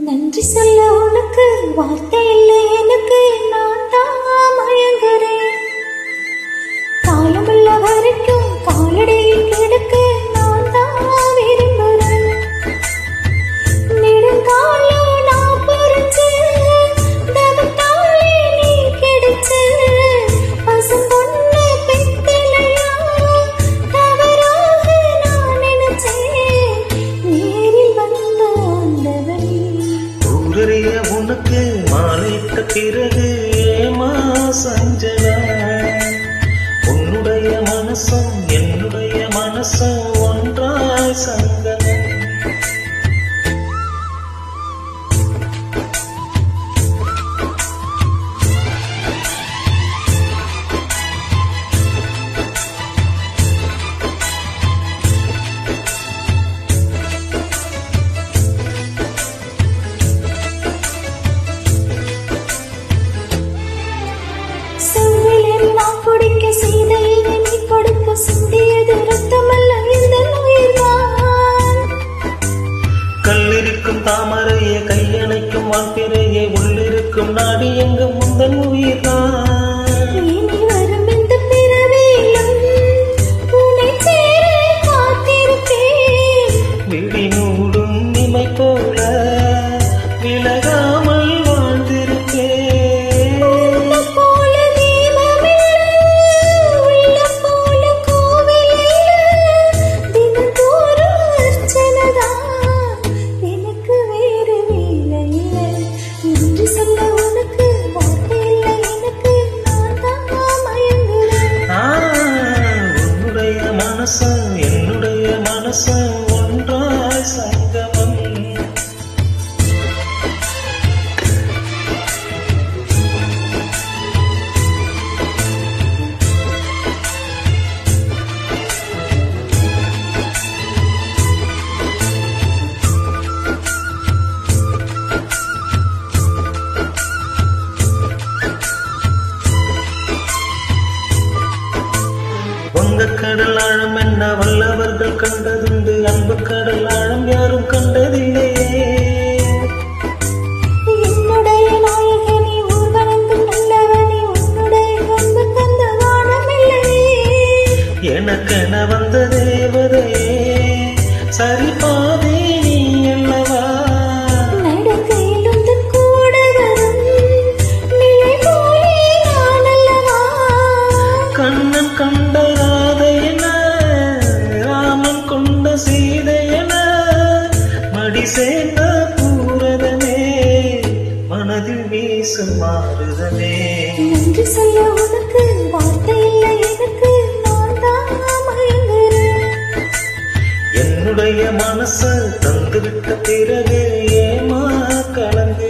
நன்றி சொல்ல உனக்கு வார்த்தை இல்லை எனக்கு, நான் தான் மயங்குறேன். காலமுள்ள வரைக்கும் காலடியில் கிடக்க நான் தான் விரும்புறேன். நெடுங்காலம் நான் பொறிச்சு தவத்தாலே நீ கிடைச்சு பசும் பொண்ணு பெத்தலையா தவறாக நான் நினைச்சேன். நேரில் வந்த ஆண்டவன் ஊரறிய உனக்கு மாலையிட்ட பிறகு ஏமா சஞ்சலா, உன்னுடைய மனசும் என்னுடைய மனசும் ஒன்றாய் சங்கமம். செவ்விலில் நான் குடிக்க சீதையை நீ கொடுக்க சிந்தியது ரத்தமல்ல இந்த உயிர்தான். கல்லிருக்கும் தாமரையே கையணைக்கும் வான்பிறையே உள்ளிருக்கும் நாடி எங்கும் முந்தன் உயிர்தான். இனி வரும் இந்த பிறவியிலும் உன்னை சேர காத்திருப்பேன். விழி மூடும் இமை போல விலகாமல் வாழ்ந்திருப்பேன். உன்னைப் போல தெய்வமில்லை, உள்ளம் போல கோவிலில்லை. தினந்தோறும் அர்ச்சனைதான், எனக்கு வேறு வேலை இல்லை. என்று சொல்ல உனக்கு வார்த்தை இல்லை எனக்கு, நான் தான் மயங்குறேன். உன்னுடைய மனசும் என்னுடைய மனசும் ஒன்றாய் சங்கமம். வங்கக்கடல் ஆழம் என்ன வல்லவர்கள் கண்டதுண்டு, அன்பு கடல் ஆழம் யாரும் கண்டதில்லையே. என்னுடைய நாயகனே ஊர்வலங்கள் நல்லவனே, உன்னுடைய அன்பு தந்த வானமில்லையே. எனக்கென வந்த தேவதையே சரி பாதி நீ அல்லவா. நடக்கையில் உந்தன் கூட வரும் நிலை போலே நான் அல்லவா. கண்ணன் கண்ட ராதையென ராமன் கொண்ட சீதையென மடி சேர்ந்த பூரதமே மனதில் வீசும் மாறுதலே. நன்றி சொல்ல உனக்கு வார்த்தை இல்லை எனக்கு, நான் தான் மயங்குறேன். என்னுடைய மனசு தந்துவிட்ட பிறகு ஏமா கலந்து